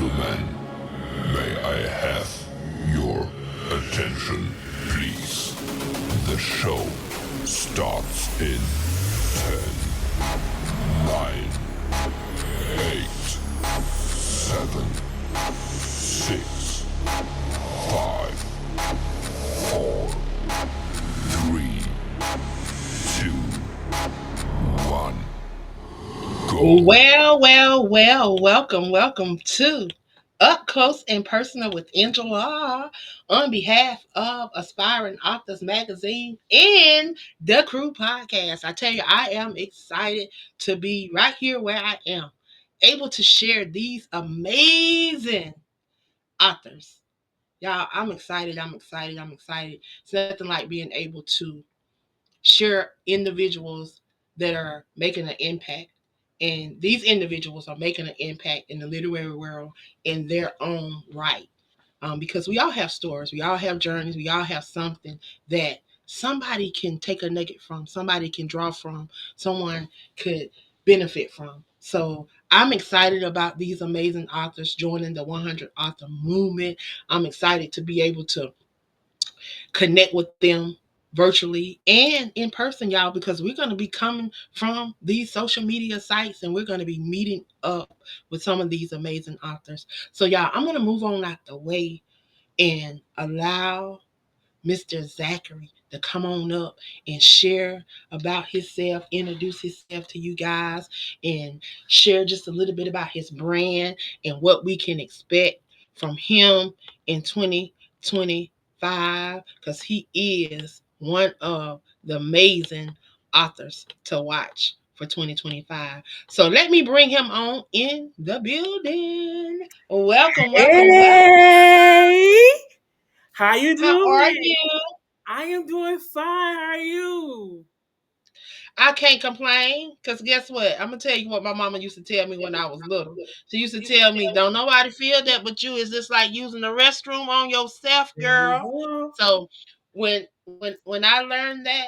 gentlemen, may I have your attention, please? The show starts in 10, 9, 8, 7, 6, 5, 4, 3, 2, 1. Go. Welcome to Up Close and Personal with Angela on behalf of Aspiring Authors Magazine and the Crew Podcast. I tell you, I am excited to be right here where I am, able to share these amazing authors. Y'all, I'm excited. It's nothing like being able to share individuals that are making an impact. And these individuals are making an impact in the literary world in their own right. Because we all have stories, we all have journeys, we all have something that somebody can take a nugget from, somebody can draw from, someone could benefit from. So I'm excited about these amazing authors joining the 100 author movement. I'm excited to be able to connect with them virtually and in person, y'all, because we're going to be coming from these social media sites and we're going to be meeting up with some of these amazing authors. So, y'all, I'm going to move on out the way and allow Mr. Zachery to come on up and share about himself, introduce himself to you guys, and share just a little bit about his brand and what we can expect from him in 2025, because he is one of the amazing authors to watch for 2025. So let me bring him on in the building. Welcome. Hey, how you How are doing? you? I am doing fine. How are you? I can't complain because guess what? I'm gonna tell you what my mama used to tell me when I was little. She used to tell me, "Don't nobody feel that but you. Is this like using the restroom on yourself, There you girl?" go. So when I learned that,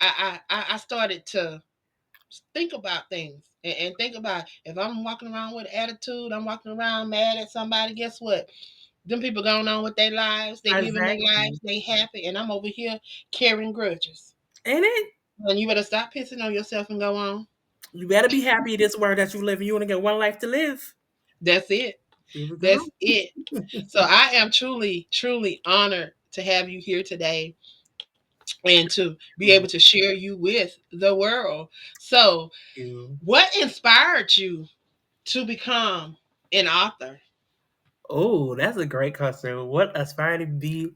I started to think about things and think about if I'm walking around with attitude, I'm walking around mad at somebody. Guess what? Them people going on with their lives. They living their Exactly. lives. They happy, and I'm over here carrying grudges. Ain't it? And you better stop pissing on yourself and go on. You better be happy this world that you live in. You only get one life to live. That's it. Here we go. That's it. So I am truly honored to have you here today and to be able to share you with the world. So, You. what inspired you to become an author? Oh, that's a great question. What aspired to be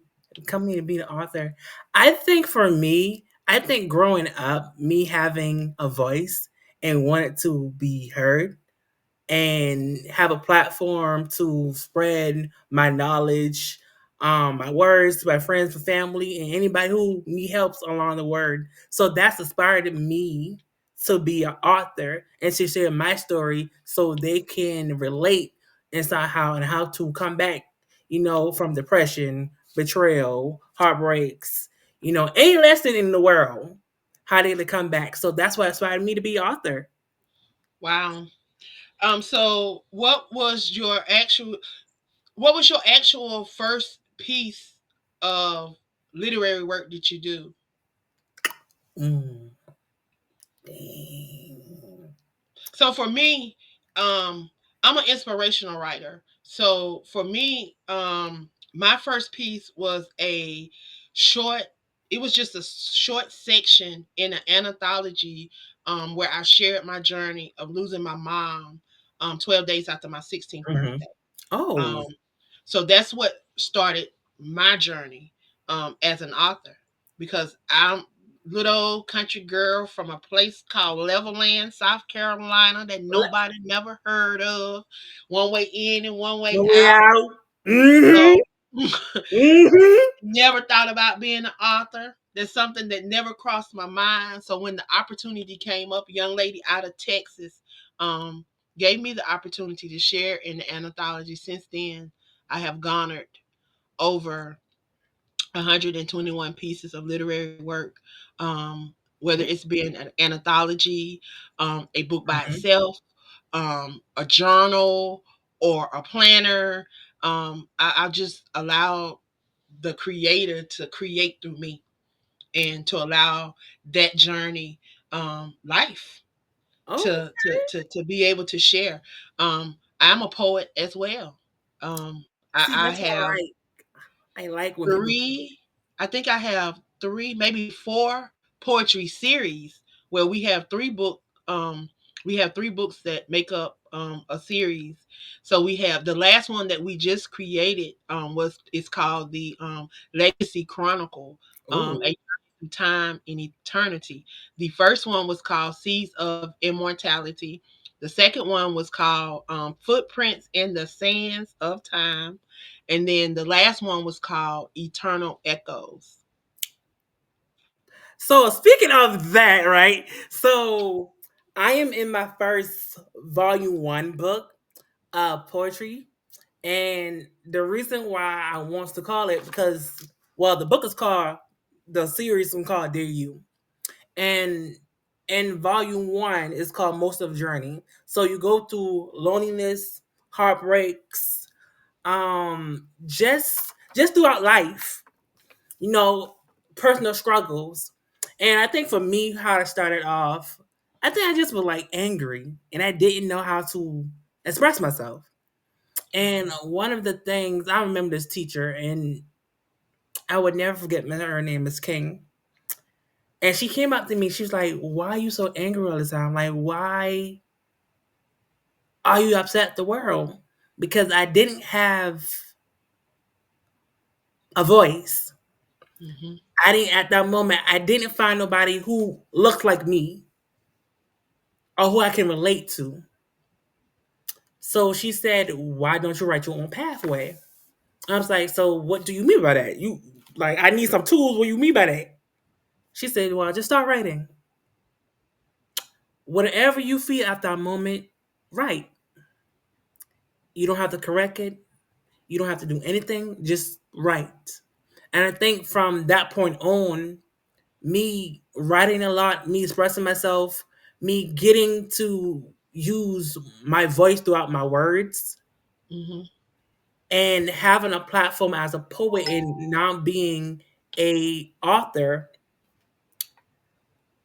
coming to be an author? I think for me, I think growing up, me having a voice and wanted to be heard and have a platform to spread my knowledge, my words to my friends, my family, and anybody who need helps along the word. So that's inspired me to be an author and to share my story so they can relate inside how to come back, from depression, betrayal, heartbreaks, any lesson in the world, how they to come back. So that's what inspired me to be author. Wow. So what was your actual first piece of literary work that you do? Mm. Dang. So for me, I'm an inspirational writer. So for me, my first piece was a short. It was just a short section in an anthology where I shared my journey of losing my mom 12 days after my 16th Mhm. birthday. Um, Oh, so that's what started my journey as an author because I'm little old country girl from a place called Levelland, South Carolina that le- nobody never heard of. One way in and one way no way out. out. Mhm. So Mhm. never thought about being an author. There's something that never crossed my mind. So when the opportunity came up, a young lady out of Texas um, gave me the opportunity to share in the anthology. Since then, I have garnered over 121 pieces of literary work, whether it's been an anthology, a book by Mhm. itself, a journal, or a planner. I'll just allow the creator to create through me, and to allow that journey, life, Oh, to be able to share. I'm a poet as well. see, I that's what have I like when people. three, I think I have three, maybe four poetry series where um we have three books that make up a series. So we have the last one that we just created, was it's called the Legacy Chronicle, Oh, a time in eternity. The first one was called Seeds of Immortality. The second one was called Footprints in the Sands of Time. And then the last one was called Eternal Echoes. so speaking of that, right? So I am in my first volume 1 book, poetry, and the reason why I want to call it because, well, the book is called, the series is called Dear You, and in volume 1 is called Most of Journey. So you go through loneliness, heartbreaks, just throughout life, you know, personal struggles. And I think for me, how I started off, I think I just was like angry and I didn't know how to express myself. And one of the things I remember, this teacher, and I would never forget her name is King. And she came up to me, she was like, "Why are you so angry all the time? Like, why are you upset at the world?" Because I didn't have a voice. Mm-hmm. I didn't, at that moment, I didn't find nobody who looked like me or who I can relate to. So she said, "Why don't you write your own pathway?" I was like, "So what do you mean by that? You like, I need some tools. What do you mean by that?" She said, "Well, just start writing. Whatever you feel at that moment, write. You don't have to correct it. You don't have to do anything. Just write." And I think from that point on, me writing a lot, me expressing myself, me getting to use my voice throughout my words, Mm-hmm. and having a platform as a poet and now being a author,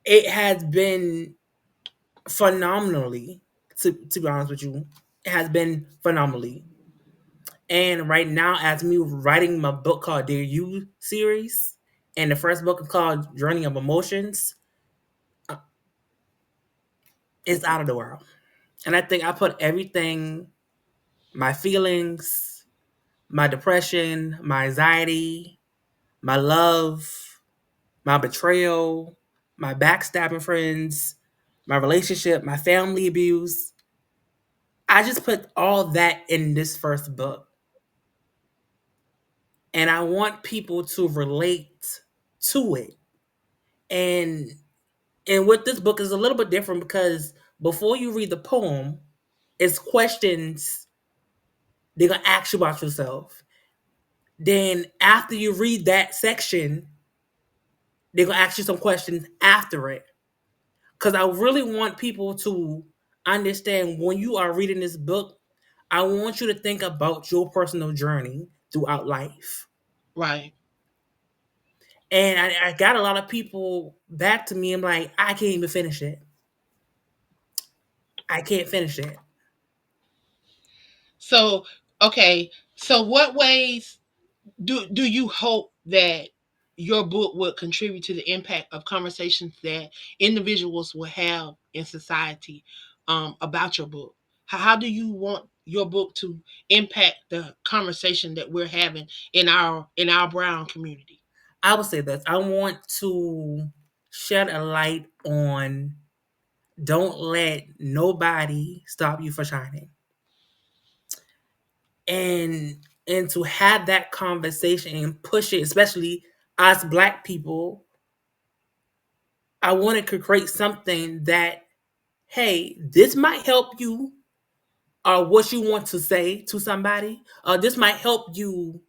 it has been phenomenally, to be honest with you, it has been phenomenally. And right now, as me writing my book called Dear You series, and the first book is called Journey of Emotions, uh, it's out of the world. And I think I put everything, my feelings, my depression, my anxiety, my love, my betrayal, my backstabbing friends, my relationship, my family abuse. I just put all that in this first book. And I want people to relate to it. And with this book is a little bit different because before you read the poem, it's questions they're gonna ask you about yourself. Then after you read that section, they're gonna ask you some questions after it. Because I really want people to understand when you are reading this book, I want you to think about your personal journey throughout life. Right. And I got a lot of people back to me. I'm like, I can't even finish it. I can't finish it. So, okay. So, what ways do you hope that your book would contribute to the impact of conversations that individuals will have in society, about your book? How do you want your book to impact the conversation that we're having in our brown community? I would say this. I want to shed a light on, don't let nobody stop you from shining. And to have that conversation and push it, especially us black people, I wanted to create something that, hey, this might help you, or what you want to say to somebody, or this might help you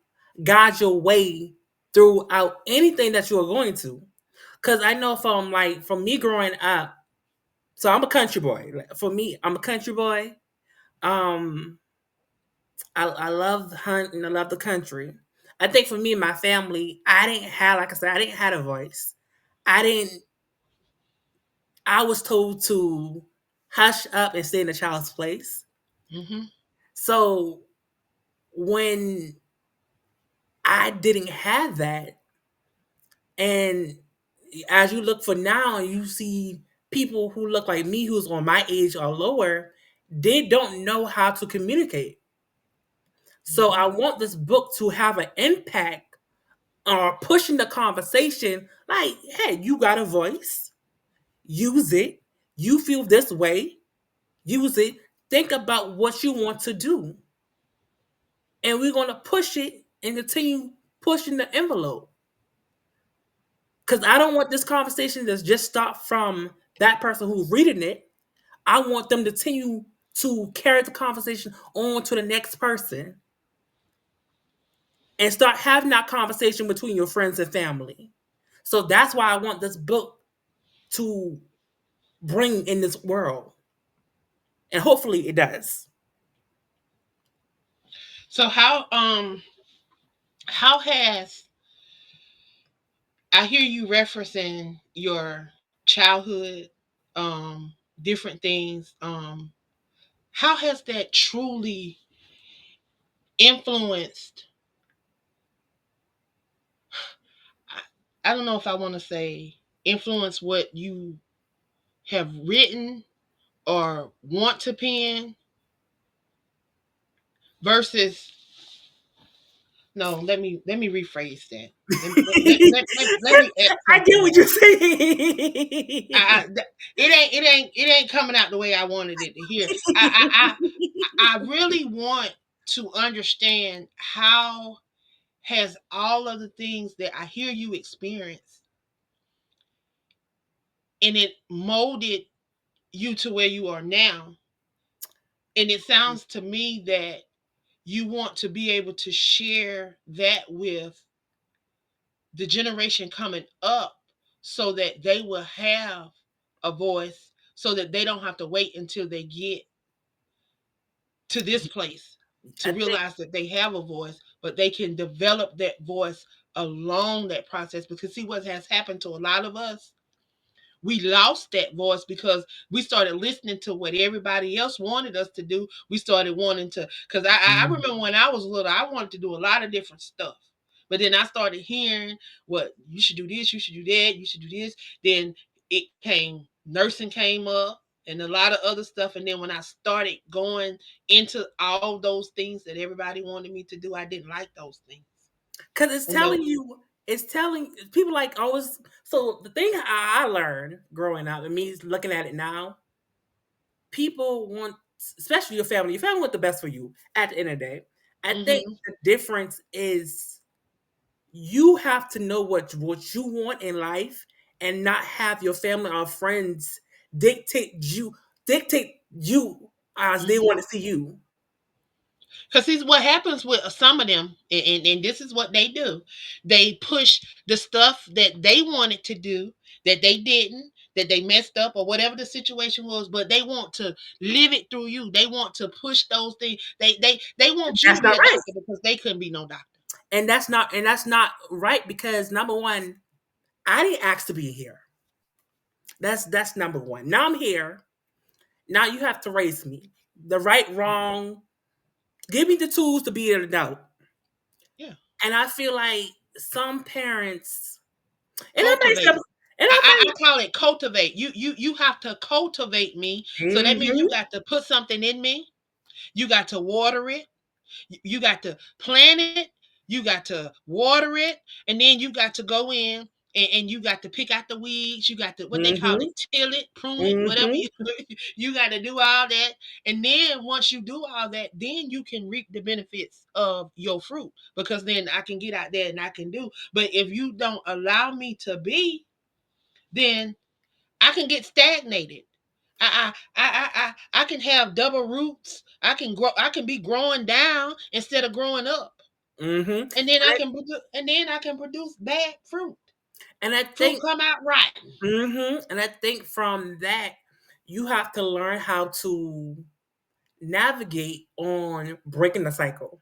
guide your way throughout anything that you are going to. Because I know from me growing up, so I'm a country boy. For me, I'm a country boy. Um, I love the hunt and I love the country. I think for me and my family, I didn't have, like I said, I didn't have a voice. I didn't. I was told to hush up and stay in the child's place. Hmm. So when I didn't have that, and as you look for now, you see people who look like me, who's on my age or lower, they don't know how to communicate. So Hmm. I want this book to have an impact or pushing the conversation like, hey, you got a voice, use it. You feel this way, use it. Think about what you want to do. And we're going to push it and continue pushing the envelope. Because I don't want this conversation to just stop from that person who's reading it. I want them to continue to carry the conversation on to the next person and start having that conversation between your friends and family. So that's why I want this book to bring in this world. And hopefully it does. So how has I hear you referencing your childhood, different things. How has that truly influenced? I, I don't know if I want to say influence what you have written or want to pen versus no. Let me rephrase that. Let me add I get something what more. you're saying. It ain't coming out the way I wanted it to hear. I really want to understand how has all of the things that I hear you experience and it molded you to where you are now. And it sounds to me that you want to be able to share that with the generation coming up so that they will have a voice so that they don't have to wait until they get to this place to I think realize that they have a voice, but they can develop that voice along that process. Because see what has happened to a lot of us, we lost that voice because we started listening to what everybody else wanted us to do. We started wanting to, because I remember when I was little, I wanted to do a lot of different stuff. But then I started hearing what you should do this, you should do that, you should do this. Then it came, nursing came up and a lot of other stuff. And then when I started going into all those things that everybody wanted me to do, I didn't like those things. because it's And telling you, it's telling people like always. So the thing I learned growing up, and me looking at it now, people want, especially your family want the best for you. At the end of the day, I think mm-hmm, the difference is you have to know what you want in life, and not have your family or friends dictate you as they mm-hmm. want to see you. Because see what happens with some of them, and this is what they do. They push the stuff that they wanted to do, that they didn't, that they messed up, or whatever the situation was, but they want to live it through you. They want to push those things. They want you to That's be not a right. doctor because they couldn't be no doctor. And that's not right, because number one, I didn't ask to be here. That's number one. Now I'm here. Now you have to raise me. The right, wrong. Give me the tools to be an adult. Yeah. And I feel like some parents, and I may Cultivate. say, and I call it cultivate. You have to cultivate me. So that means you mm-hmm, got to put something in me. You got to water it. You got to plant it, you got to water it, and then you got to go in and you got to pick out the weeds. You got to what they call mm-hmm, it, till it, prune it, whatever mm-hmm. you you got to do all that. And then once you do all that, then you can reap the benefits of your fruit because then I can get out there and I can do. But if you don't allow me to be, then I can get stagnated. I can have double roots. I can grow. I can be growing down instead of growing up, Mm-hmm. and then I can produce bad fruit. And I Fruit think, come out rotten. and I think from that, you have to learn how to navigate on breaking the cycle.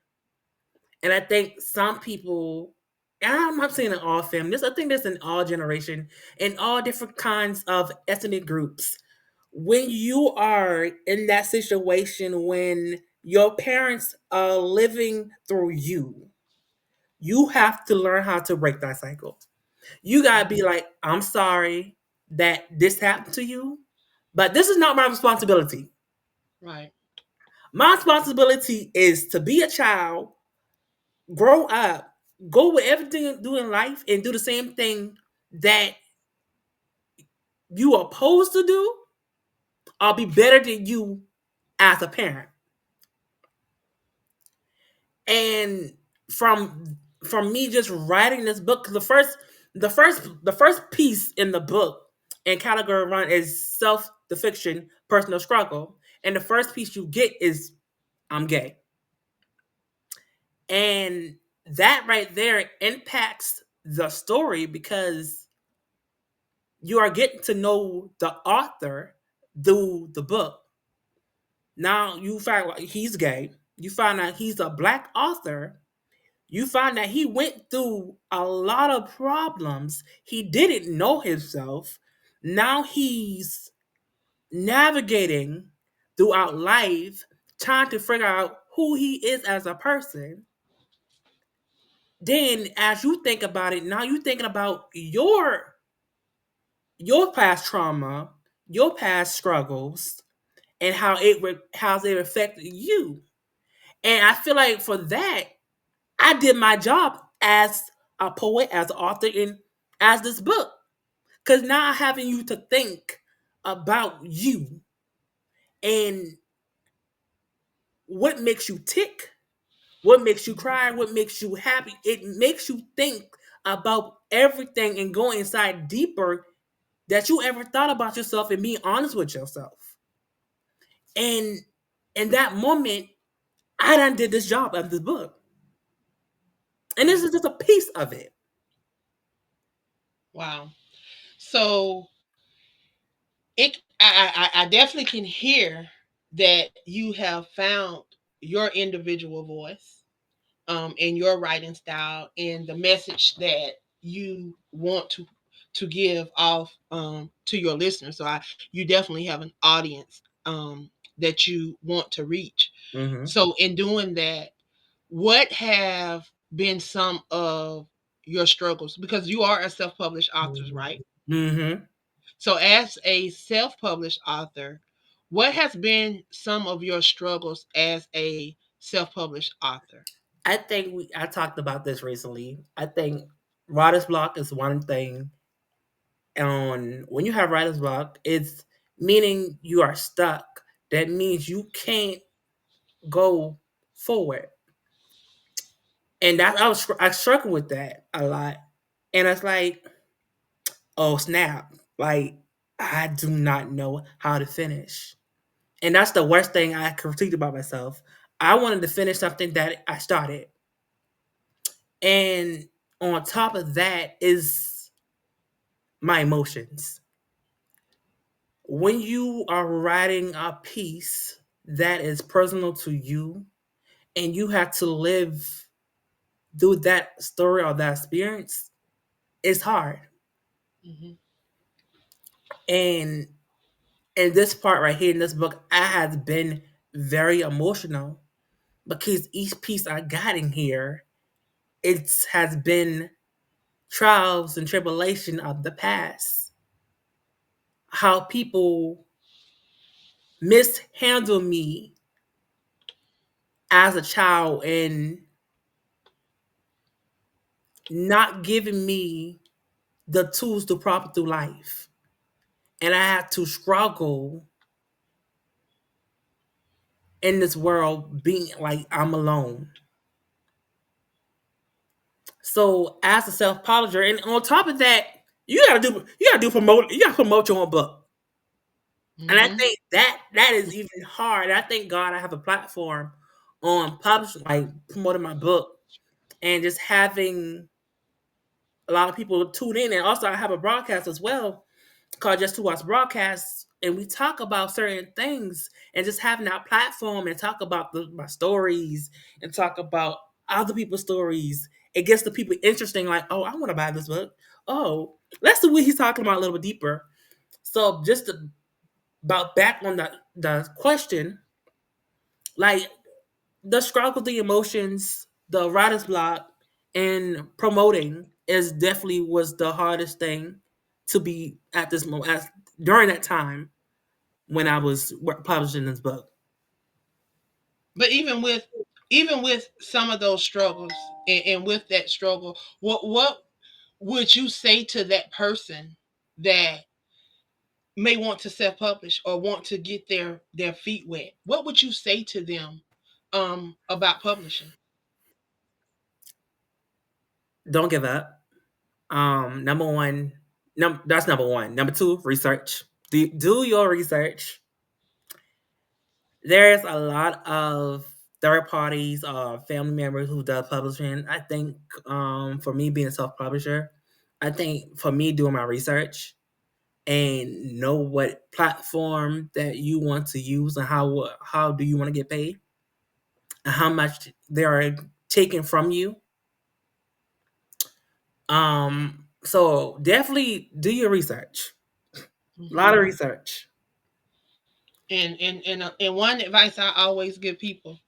And I think some people, and I'm not saying in all families, I think that's in all generation, in all different kinds of ethnic groups. When you are in that situation when your parents are living through you have to learn how to break that cycle. You gotta be Mhm. like, I'm sorry that this happened to you, but this is not my responsibility. Right. My responsibility is to be a child, grow up, go with everything you do in life, and do the same thing that you are supposed to do. I'll be better than you as a parent. And from me just writing this book, 'cause the first piece in the book in category one is self the fiction personal struggle, and the first piece you get is I'm gay, and that right there impacts the story because you are getting to know the author through the book. Now you find out he's gay. You find out he's a black author. You find that he went through a lot of problems. He didn't know himself. Now he's navigating throughout life, trying to figure out who he is as a person. Then, as you think about it, now you're thinking about your past trauma, your past struggles, and how it affected you. And I feel like for that, I did my job as a poet, as an author, and as this book. Because now I'm having you to think about you and what makes you tick, what makes you cry, what makes you happy. It makes you think about everything and go inside deeper that you ever thought about yourself and being honest with yourself. And in that moment, I done did this job of this book. And this is just a piece of it. Wow. So I definitely can hear that you have found your individual voice, in your writing style and the message that you want to give off, to your listeners. So you definitely have an audience, that you want to reach. Mm-hmm. So in doing that, what have been some of your struggles? Because you are a self-published author, right? Mm-hmm. So as a self-published author, what has been some of your struggles as a self-published author? I talked about this recently. I think writer's block is one thing. On when you have writer's block, it's meaning you are stuck. That means you can't go forward. And that I struggle with that a lot. And it's like, oh snap. Like I do not know how to finish. And that's the worst thing I critiqued about myself. I wanted to finish something that I started. And on top of that is my emotions. When you are writing a piece that is personal to you and you have to live through that story or that experience, it's hard. Hmm. And in this part right here in this book, I have been very emotional because each piece I got in here, it has been trials and tribulation of the past. How people mishandle me as a child and not giving me the tools to profit through life. And I had to struggle in this world being like I'm alone. So as a self-publisher, and on top of that, you gotta promote your own book. And I Hmm. think that is even hard. I thank God I have a platform on publishing, like promoting my book and just having a lot of people tune in. And also I have a broadcast as well called Just to Watch Broadcasts. and we talk about certain things, and just having that platform and talk about my stories and talk about other people's stories, it gets the people interesting. Like, oh, I want to buy this book. Oh, let's see what he's talking about a little bit deeper. So just about back on the question, like the struggle, the emotions, the writer's block, and promoting is definitely was the hardest thing to be at this moment during that time when I was publishing this book. But even with some of those struggles, and with that struggle, what would you say to that person that may want to self-publish or want to get their feet wet? What would you say to them about publishing? Don't give up. Number one, that's number one. Number two, research. Do your research. There's a lot of third parties or family members who does publishing. I think for me being a self publisher, I think for me doing my research and know what platform that you want to use and how do you want to get paid and how much they are taking from you. So definitely do your research. A lot of Hmm. research. And one advice I always give people: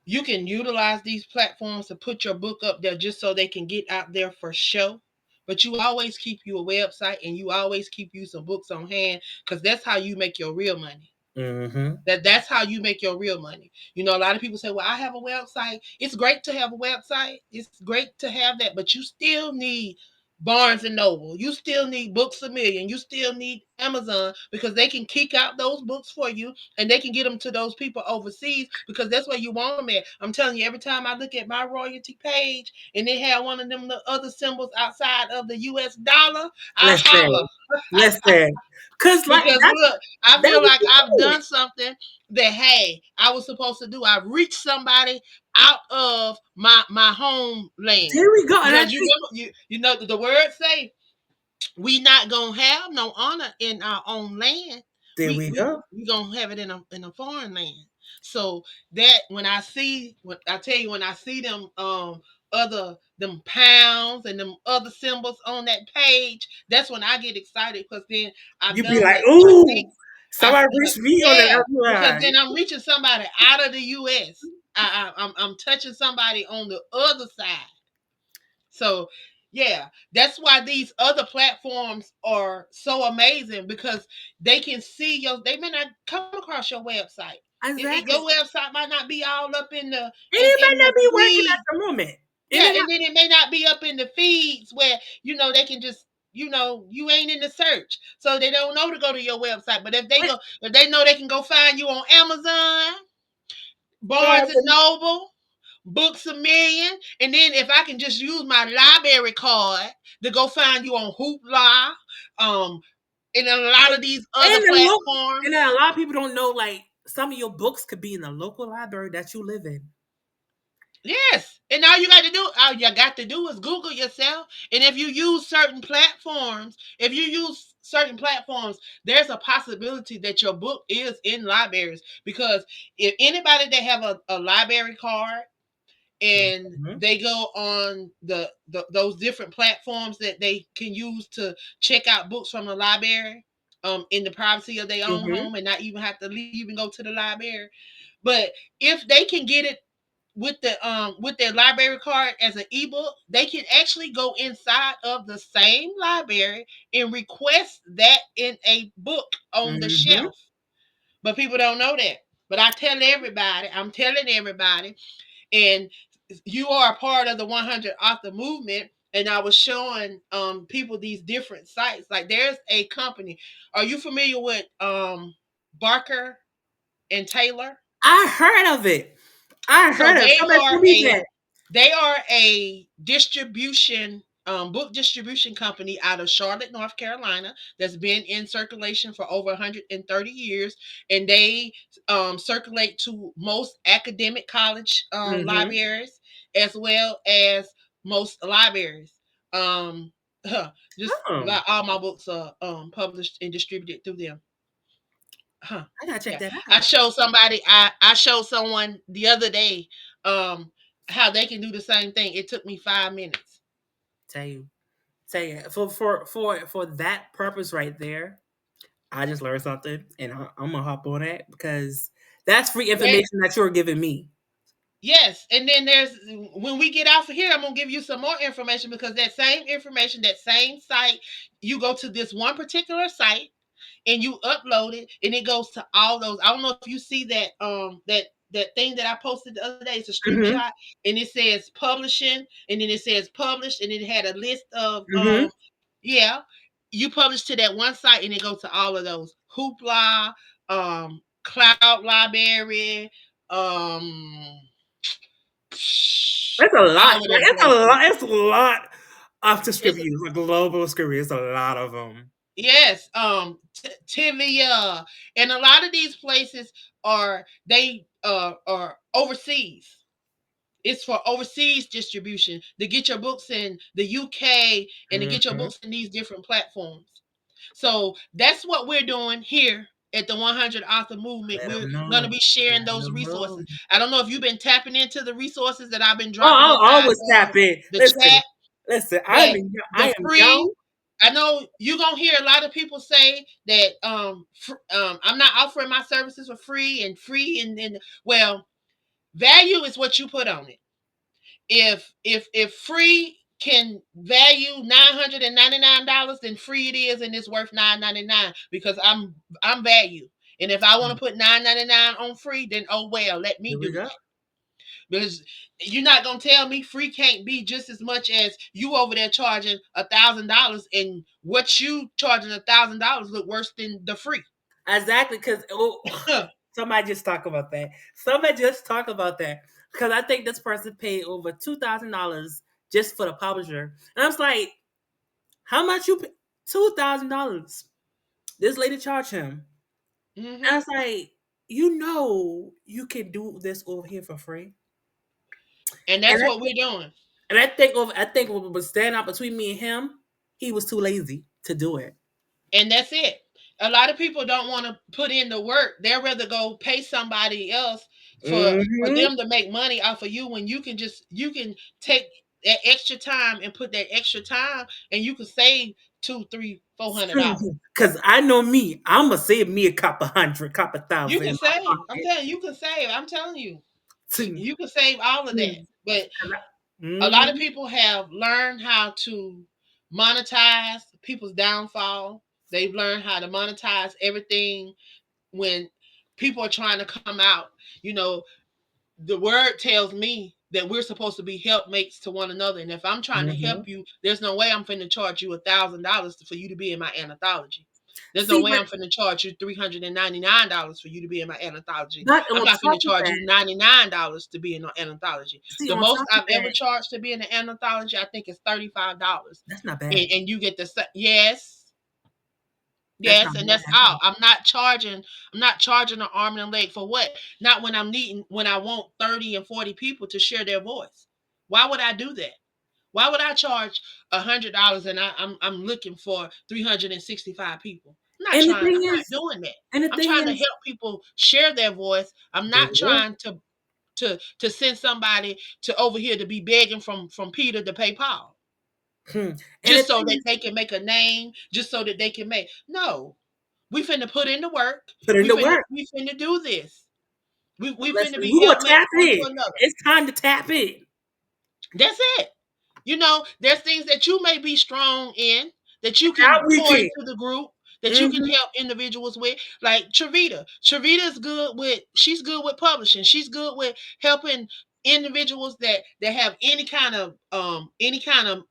you can utilize these platforms to put your book up there just so they can get out there for show. But you always keep you a website, and you always keep you some books on hand, because that's how you make your real money. Mm-hmm. That's how you make your real money. A lot of people say, "Well, I have a website." It's great to have a website. It's great to have that, but you still need Barnes and Noble. You still need Books a Million. You still need Amazon, because they can kick out those books for you, and they can get them to those people overseas, because that's where you want them at. I'm telling you, every time I look at my royalty page and they have one of them the other symbols outside of the US dollar, I Listen, holler. listen, cause like Because look, I that's feel what like you I've do. done something that, hey, I was supposed to do. I've reached somebody out of my homeland. There we go, and I Because you think remember, you know the word say, we not gonna have no honor in our own land. there We we we go. we gonna have it in a foreign land. So that when I tell you, when I see them other them pounds and them other symbols on that page, that's when I get excited, because then I've You be done like, what I think. ooh, I somebody reached me on the Yeah, other because line. then I'm reaching somebody out of the U.S. I'm touching somebody on the other side. So, yeah, that's why these other platforms are so amazing, because they can see they may not come across your website. Your Exactly. website might not be all up in the And it in might the not be working at feed. the moment. It Yeah, may not. and then it may not be up in the feeds where they can just you ain't in the search, so they don't know to go to your website. But if they know they can go find you on Amazon, Barnes and But Noble, Books a Million, and then if I can just use my library card to go find you on Hoopla, um, and a lot of these other and the look, and platforms. then a lot of people don't know like some of your books could be in the local library that you live in. Yes, and all you got to do is Google yourself, and if you use certain platforms, there's a possibility that your book is in libraries, because if anybody that have a library card, and Mm-hmm. they go on those different platforms that they can use to check out books from the library, in the privacy of their own Mm-hmm. home, and not even have to leave and go to the library. But if they can get it with their library card as an ebook, they can actually go inside of the same library and request that in a book on the Mm-hmm. shelf. But people don't know that. But I'm telling everybody, and you are a part of the 100 author movement. And I was showing people these different sites. Like, there's a company. Are you familiar with Barker and Taylor? I heard of it. I So heard of it. Somebody told me that. they are a distribution book distribution company out of Charlotte, North Carolina, that's been in circulation for over 130 years, and they circulate to most academic college Mm-hmm. libraries, as well as most libraries. Um, just Oh. about all my books are published and distributed through them. Huh. I gotta check Yeah. that I out. showed somebody. I showed someone the other day. How they can do the same thing. It took me 5 minutes. Tell you, tell you, for that purpose right there, I just learned something, and I'm gonna hop on that because that's free That information that you're giving me. yes, and then there's when we get off of here, I'm gonna give you some more information because that same information, that same site, you go to this one particular site and you upload it and it goes to all those. I don't know if you see that that thing that I posted the other day. It's a Mm-hmm. screenshot and it says publishing and then it says published and it had a list of Mm-hmm. yeah. You publish to that one site and it goes to all of those. Hoopla, Cloud Library, um That's a lot. all of Like them it's a places. lot. It's a lot of It's distributors, like global distributors. It's a lot of them. yes, Tivia, and a lot of these places are overseas. It's for overseas distribution to get your books in the UK and to get your Mm-hmm. books in these different platforms. So that's what we're doing here at the 100 Author Movement. Let We're them going to know. be sharing Let those them know. resources. I don't know if you've been tapping into the resources that I've been Oh, dropping I'll inside always tap in. the Listen, chat, listen. but I the am free young. I know you're gonna hear a lot of people say that I'm not offering my services for free and well, value is what you put on it. If free can value $999, then free it is and it's worth $999 because I'm value. And if I want to put $999 on free, then oh well, let me Here we do go. that. Because you're not gonna tell me free can't be just as much as you over there charging $1,000, and what you charging $1,000 look worse than the free. Exactly, because somebody just talk about that. Somebody just talk about that because I think this person paid over $2,000 just for the publisher, and I was like, "How much you pay? $2,000?" This lady charged him, and I hmm was like, "You know, you can do this over here for free." And And that's I what we're doing. I think what was standing out between me and him, he was too lazy to do it. And that's it. A lot of people don't want to put in the work. They'd rather go pay somebody else for Mm-hmm. them to make money off of you when you can take that extra time and put that extra time and you can save two, three, $400. Because I know me, I'm gonna save me a couple hundred, couple You thousand can in my save. I'm pocket. telling you, you can save. I'm telling you, To- you can save all of that. But a lot of Mhm. people have learned how to monetize people's downfall. They've learned how to monetize everything when people are trying to come out. You know, the word tells me that we're supposed to be helpmates to one another. And if I'm trying to help Mhm. you, there's no way I'm finna charge you $1,000 for you to be in my anthology. There's no See, way but I'm finna charge you $399 for you to be in my anthology. not I'm on not finna top of charge that. you $99 to be in an anthology. See, The on most top of I've ever that, charged to be in an anthology, I think, is $35, that's not bad. and you get the yes. That's not Yes, and bad that's at all. all. I'm not charging an arm and a leg for what? Not when I'm needing when I want 30 and 40 people to share their voice. Why would I do that? Why would I charge $100 and I'm looking for 365 people? And the I'm thing not is, doing that. and the I'm thing trying to is, help people share their voice. I'm there not we go. trying to send somebody to over here to be begging from Peter to pay Paul. Hmm. And the Just so thing that is, they can make a name, just so that they can make no. We finna put in the work. put in the work. We finna do this. We finna Listen, be we're gonna helpmates tap one to in. another. It's time to tap in. That's it. You know, there's things that you may be strong in that you How can we pour can. into the group, that you can Mm-hmm. help individuals with. Like Travita. Travita's good with she's good with publishing. She's good with helping individuals that have any kind of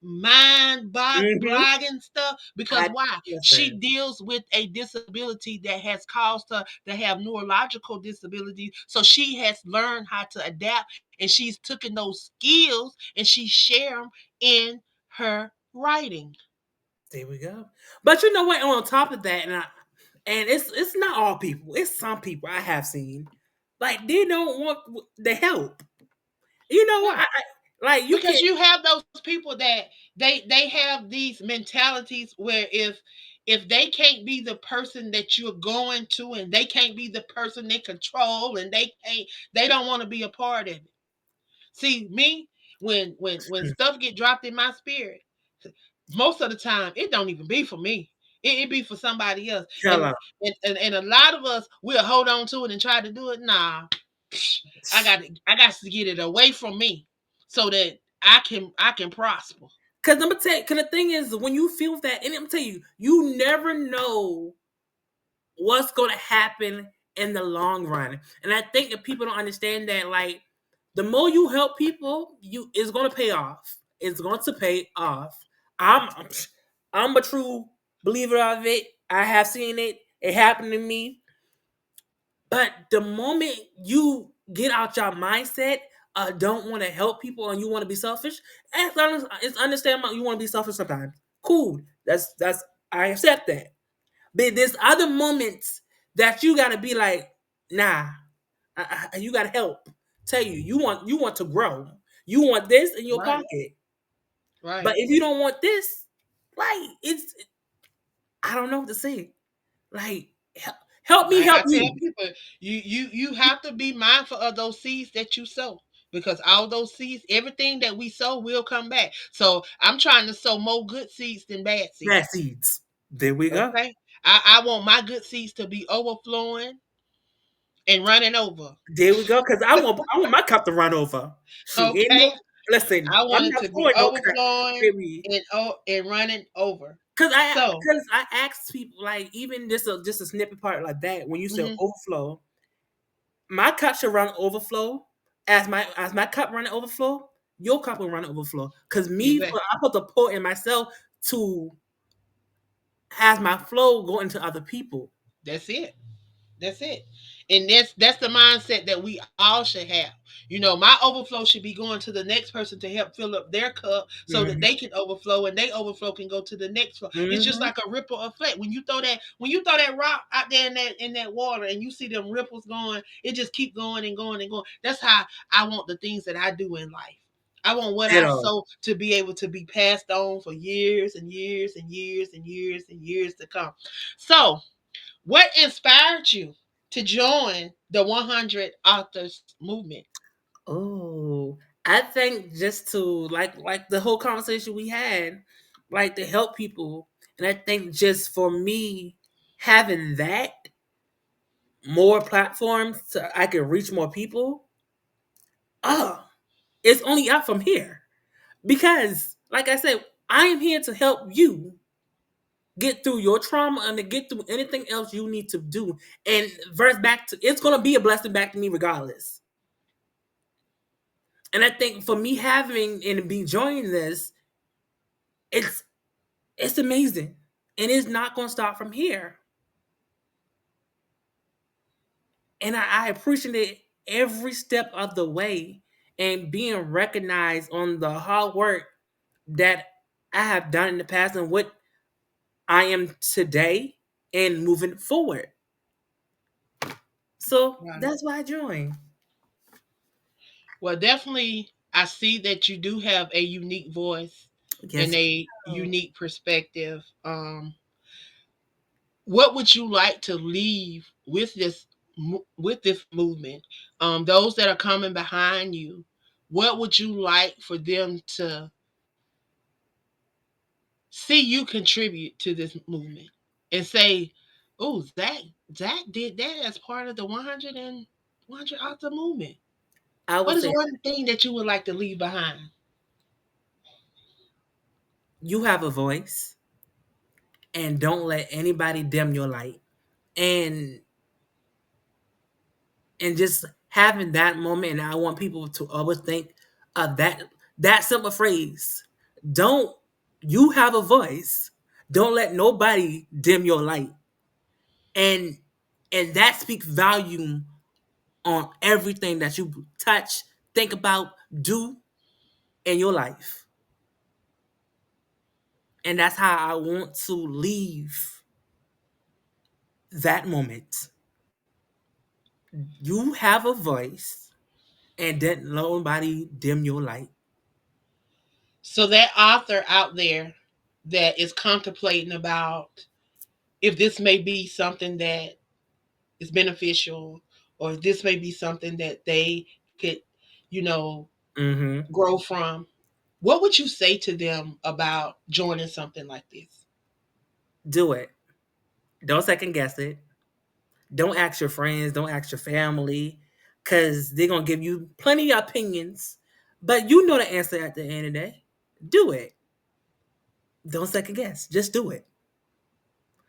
mind Mm-hmm. blogging stuff because I why she listen. deals with a disability that has caused her to have neurological disabilities, so she has learned how to adapt and she's taken those skills and she share them in her writing. There we go. But you know what? On top of that, and it's not all people. It's some people I have seen like they don't want the help. You know what? Right. Like you can. Because you have those people that they have these mentalities where if they can't be the person that you're going to, and they can't be the person they control, and they don't want to be a part of it. See, me, when stuff get dropped in my spirit, most of the time it don't even be for me. It be for somebody else. Tell her. And a lot of us will hold on to it and try to do it. Nah, I got to get it away from me so that I can prosper. Cause I'm gonna tell you, cause the thing is, when you feel that, and I'm gonna tell you, you never know what's gonna happen in the long run. And I think that people don't understand that, like, the more you help people, you it's gonna pay off. It's going to pay off. I'm I'm a true believer of it. I have seen it. It happened to me. But the moment you get out your mindset, don't want to help people and you want to be selfish, it's understandable you want to be selfish sometimes. Cool. That's I accept that. But there's other moments that you gotta be like, nah, you gotta help. Tell you want to grow. You want this in your Right, pocket. But right, if you don't want this, like I don't know what to say. Like help me right. help I tell you. people, you have to be mindful of those seeds that you sow, because all those seeds, everything that we sow will come back. So I'm trying to sow more good seeds than bad Bad seeds. seeds. There we go. Okay, I want my good seeds to be overflowing and running over. There we go. Cause I want my cup to run over. Shoot, ain't Okay, no listen. I I'm want it not to be throwing no cup, overflowing baby. and running over. Cause I So, cause I asked people like even just a snippet part like that when you say mhm, overflow, my cup should run overflow. As my cup run overflow, your cup will run overflow. Cause exactly. I put the pour in myself to has my flow go into other people. That's it. That's it. And that's the mindset that we all should have. My overflow should be going to the next person to help fill up their cup so that Hmm. they can overflow, and they overflow can go to the next flow. It's just Hmm. like a ripple effect. When you throw that rock out there in that water and you see them ripples going, it just keep going and going and going. That's how I want the things that I do in life. I want what I Ditto. sow to be able to be passed on for years and years and years and years and years to come. So, what inspired you to join the 100 Authors Movement? Oh, I think just to like the whole conversation we had, like to help people, and I think just for me having that more platforms so I can reach more people. Oh, it's only up from here because, like I said, I am here to help you get through your trauma and to get through anything else you need to do. And verse back to it's gonna be a blessing back to me regardless. And I think for me having and be joining this, it's it's amazing. And it's not gonna stop from here. And I appreciate it every step of the way and being recognized on the hard work that I have done in the past and what I am today and moving forward. So Right. that's why I joined. Well, definitely, I see that you do have a unique voice and Yes. a unique perspective. What would you like to leave with this movement? Those that are coming behind you, what would you like for them to see you contribute to this movement and say, "Oh, Zach did that as part of the 100 author movement." I What would is say one thing that you would like to leave behind? you have a voice and don't let anybody dim your light. And just having that moment, and I want people to always think of that simple phrase. Don't you have a voice? Don't let nobody dim your light. And that speaks volume on everything that you touch, think about, do in your life. And that's how I want to leave that moment. You have a voice and don't let nobody dim your light. So that author out there that is contemplating about if this may be something that is beneficial, or this may be something that they could, you know, Mm-hmm. grow from. What would you say to them about joining something like this? Do it. Don't second guess it. Don't ask your friends. Don't ask your family, because they're gonna give you plenty of opinions. But you know the answer at the end of the day. Do it. Don't second guess. Just do it.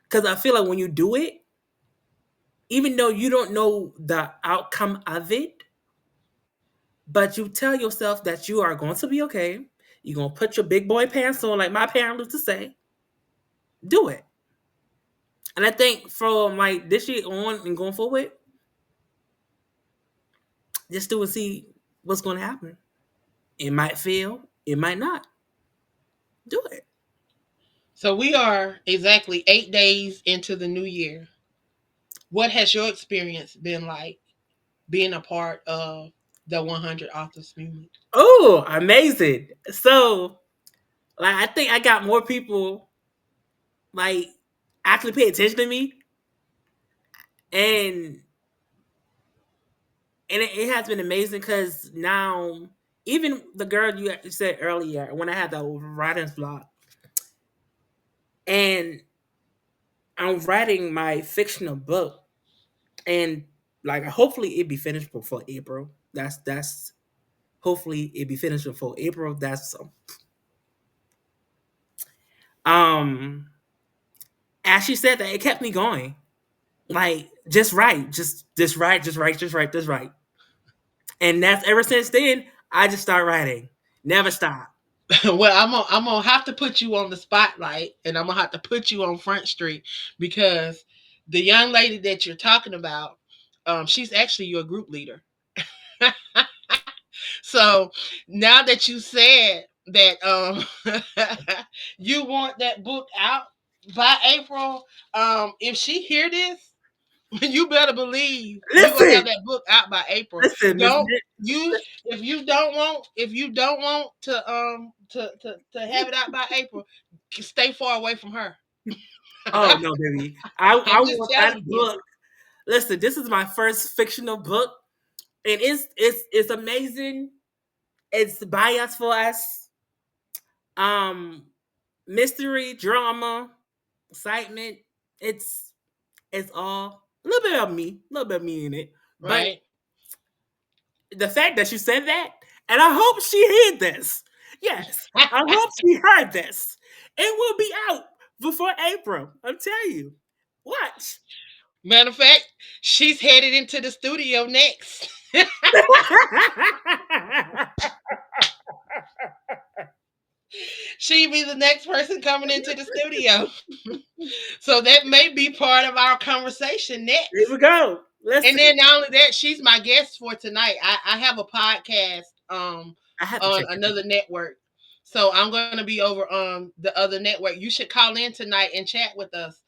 Because I feel like when you do it, even though you don't know the outcome of it, but you tell yourself that you are going to be okay. You're gonna put your big boy pants on, like my parents used to say. Do it. And I think from like this year on and going forward, just do and see what's going to happen. It might fail, it might not. Do it. So we are exactly 8 days into the new year. What has your experience been like being a part of the 100 Authors Movement? Oh, amazing! So, like, I think I got more people like actually pay attention to me, and it has been amazing because now even the girl you said earlier when I had the writer's block, and I'm writing my fictional book, and like hopefully it be finished before April. That's hopefully it be finished before April. That's um as she said that it kept me going. Like just write, just write, just write, just write, just write. And that's ever since then, I just start writing. Never stop. Well, I'm gonna have to put you on the spotlight, and I'm gonna have to put you on Front Street, because the young lady that you're talking about, she's actually your group leader. So now that you said that you want that book out by April, if she hear this, you better believe you're gonna Listen, have that book out by April. listen, Miss Don't Nick. you if you don't want to have it out by April, stay far away from her. Oh no, baby. I I'm just want that telling you. book. Listen, this is my first fictional book, and it's amazing. It's by us for us. Um, mystery, drama, excitement. It's it's all a little bit of me, a little bit of me in it. But Right. the fact that you said that, and I hope she heard this. Yes, I hope she heard this. It will be out before April. I'm telling you. Watch. Matter of fact, she's headed into the studio next. She be the next person coming into the studio. So that may be part of our conversation Here next. we go. Let's And see. then not only that, she's my guest for tonight. I have a podcast I have to on check it out. another network. So I'm gonna be over on the other network. You should call in tonight and chat with us.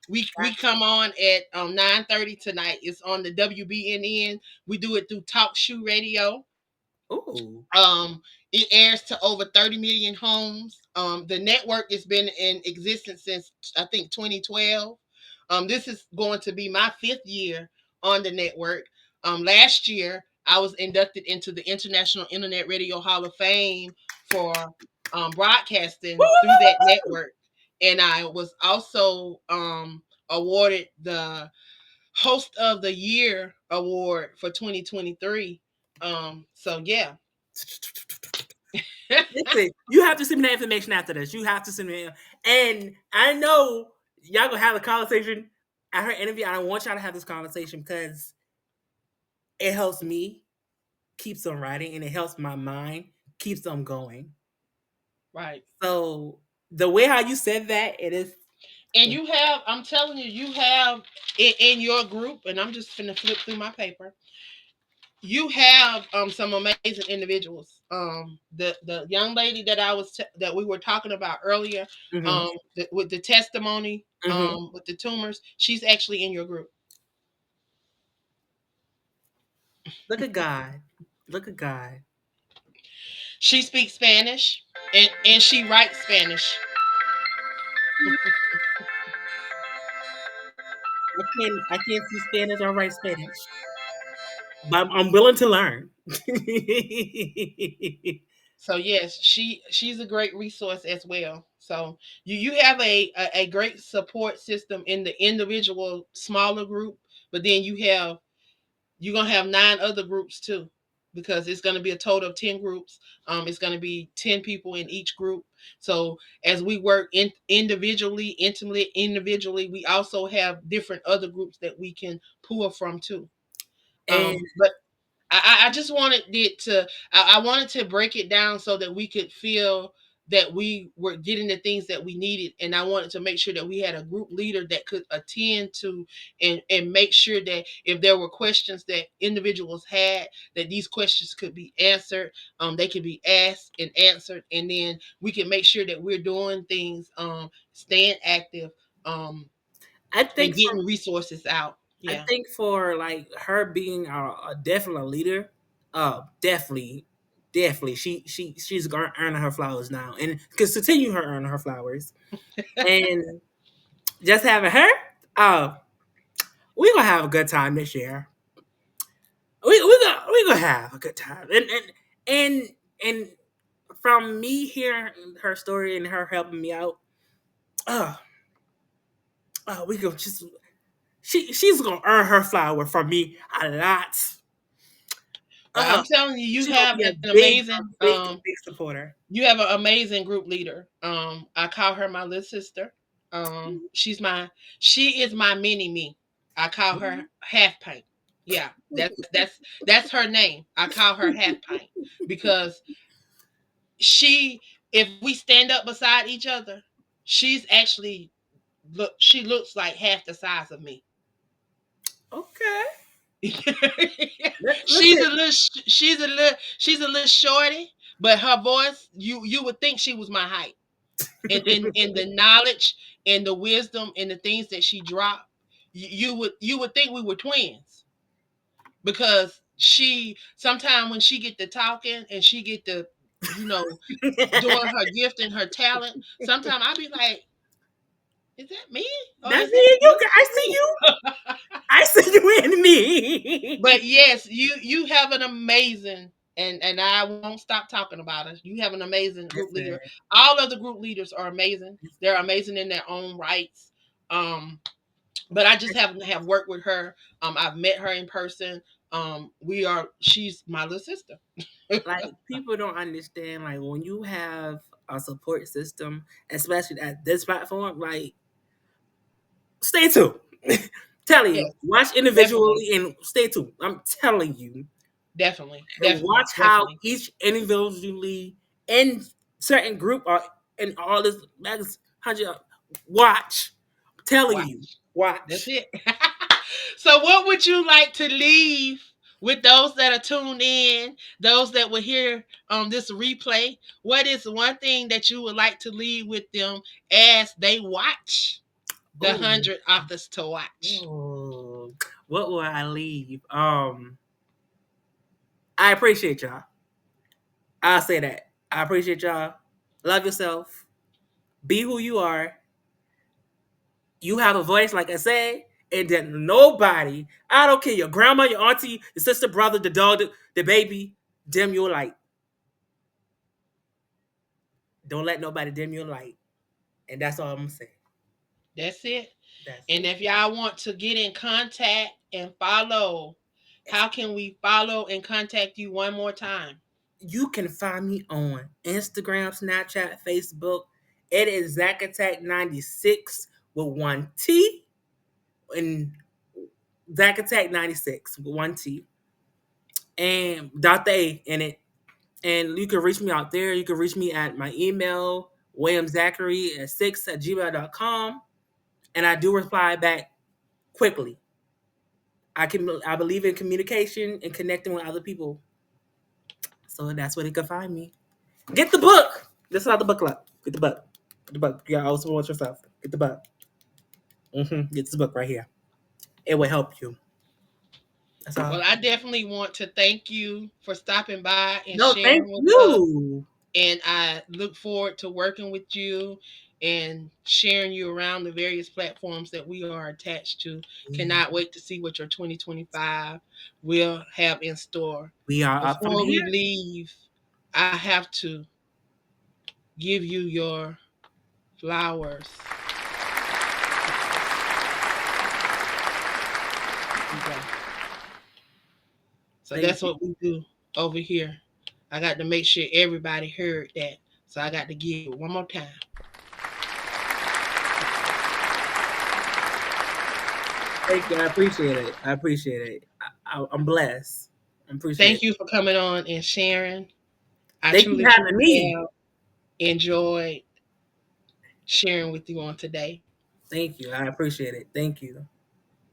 We come on at 9:30 tonight. It's on the WBNN. We do it through Talk Shoe Radio. Ooh. Um, it airs to over 30 million homes. The network has been in existence since I think 2012. This is going to be my fifth year on the network. Last year, I was inducted into the International Internet Radio Hall of Fame for broadcasting through that network. And I was also awarded the Host of the Year award for 2023. So yeah. Listen, you have to send me that information after this. You have to send me, and I know y'all gonna have a conversation at her interview. I want y'all to have this conversation because it helps me keeps on writing, and it helps my mind keeps on going. Right. So the way how you said that, it is. And you have, I'm telling you, you have in your group, and I'm just gonna flip through my paper. You have some amazing individuals. The young lady that that we were talking about earlier, Mm-hmm, with the testimony, mm-hmm. with the tumors, she's actually in your group. Look at God. Look at God. She speaks Spanish, and she writes Spanish. I can't see Spanish or write Spanish, but I'm willing to learn. So yes, she's a great resource as well. So you have a great support system in the individual smaller group, but then you're gonna have 9 other groups too, because it's gonna be a total of 10 groups. It's gonna be 10 people in each group. So as we work individually, intimately, individually, we also have different other groups that we can pull from too. And But I just wanted it to I wanted to break it down so that we could feel that we were getting the things that we needed, and I wanted to make sure that we had a group leader that could attend to and make sure that if there were questions that individuals had, that these questions could be answered. They could be asked and answered, and then we can make sure that we're doing things, staying active, I and think for getting resources out. I Yeah. think for like her being a definitely a leader, definitely she's gonna earn her flowers now, and continue her earning her flowers. And just having her, uh, we gonna have a good time this year. We gonna have a good time, and and from me hearing her story and her helping me out, uh, we go just she's gonna earn her flower from me a lot. I'm Uh, telling you, you she's gonna have be a an big, amazing big supporter. you have an amazing group leader. I call her my little sister. She is my mini me. I call her half pint. Yeah, that's her name. I call her half pint because she if we stand up beside each other, she's actually she looks like half the size of me. Okay. she's Listen, a little she's a little shorty, but her voice you would think she was my height. In the knowledge and the wisdom and the things that she dropped, you would think we were twins, because she sometimes when she get to talking and she get to, you know, doing her gift and her talent, sometimes I be like, is that me or that's is me that and you. really I see me? you. I see you and me. But yes, you have an amazing, and I won't stop talking about it. You have an amazing group leader. Listen, All of the group leaders are amazing. They're amazing in their own rights. Um, but I just haven't have worked with her. I've met her in person. She's my little sister. like people don't understand. Like when you have a support system, especially at this platform, like stay tuned. Telling you, Yes, watch definitely, individually and stay tuned. I'm telling you, definitely, and definitely, watch how definitely. each individually in certain group or in all this max hundred. Watch, I'm telling Wow, you, that's watch. it. So, what would you like to leave with those that are tuned in, those that will hear this replay? What is one thing that you would like to leave with them as they watch the Oh, 100 authors to watch? oh, what will I leave? I appreciate y'all. I'll say that. I appreciate y'all. Love yourself. Be who you are. You have a voice, like I said, and then nobody, I don't care, your grandma, your auntie, your sister, brother, the dog, the baby, dim your light. Don't let nobody dim your light. And that's all I'm gonna say. That's it. That's And it. if y'all want to get in contact and follow, how can we follow and contact you one more time? You can find me on Instagram, Snapchat, Facebook. It is Zack Attack 96 with one T, and Zack Attack 96 with one T and Dr. A in it. And you can reach me out there. You can reach me at my email, Zachery at 6 at gmail.com. And I do reply back quickly. I believe in communication and connecting with other people. So that's where they can find me. Get the book. This is not the book club. Get the book. Get the book. You gotta also watch yourself. Get the book. Get this book right here. It will help you. That's all. Well, I definitely want to thank you for stopping by and No, thank sharing with us. you. And I look forward to working with you and sharing you around the various platforms that we are attached to. Cannot wait to see what your 2025 will have in store. We are up from Before here. we leave, I have to give you your flowers. So Thank that's you. what we do over here. I got to make sure everybody heard that. So I got to give it one more time. Thank you. I appreciate it. I appreciate it. I'm blessed. I appreciate Thank it. you for coming on and sharing. I Thank you truly, for having truly me. have enjoyed sharing with you on today. Thank you. I appreciate it. Thank you.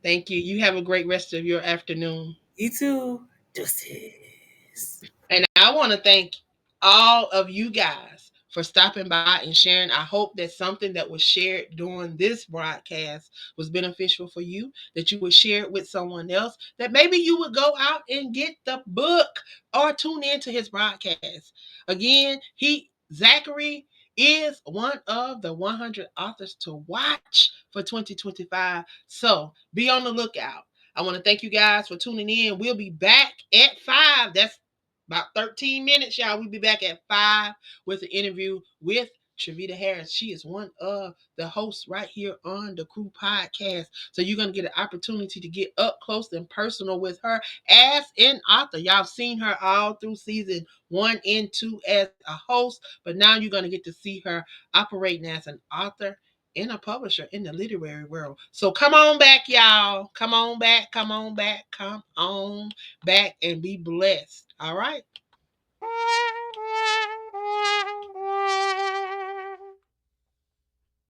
Thank you. You have a great rest of your afternoon. You too. Deuces. And I want to thank all of you guys for stopping by and sharing. I hope that something that was shared during this broadcast was beneficial for you, that you would share it with someone else, that maybe you would go out and get the book or tune into his broadcast. Again, Zachery is one of the 100 authors to watch for 2025. So be on the lookout. I want to thank you guys for tuning in. We'll be back at 5. That's about 13 minutes, y'all. We'll be back at 5 with an interview with Trevita Harris. She is one of the hosts right here on the Crew Podcast. So you're going to get an opportunity to get up close and personal with her as an author. Y'all seen her all through season 1 and 2 as a host, but now you're going to get to see her operating as an author and a publisher in the literary world. So come on back, y'all. Come on back, come on back, come on back and be blessed. All right?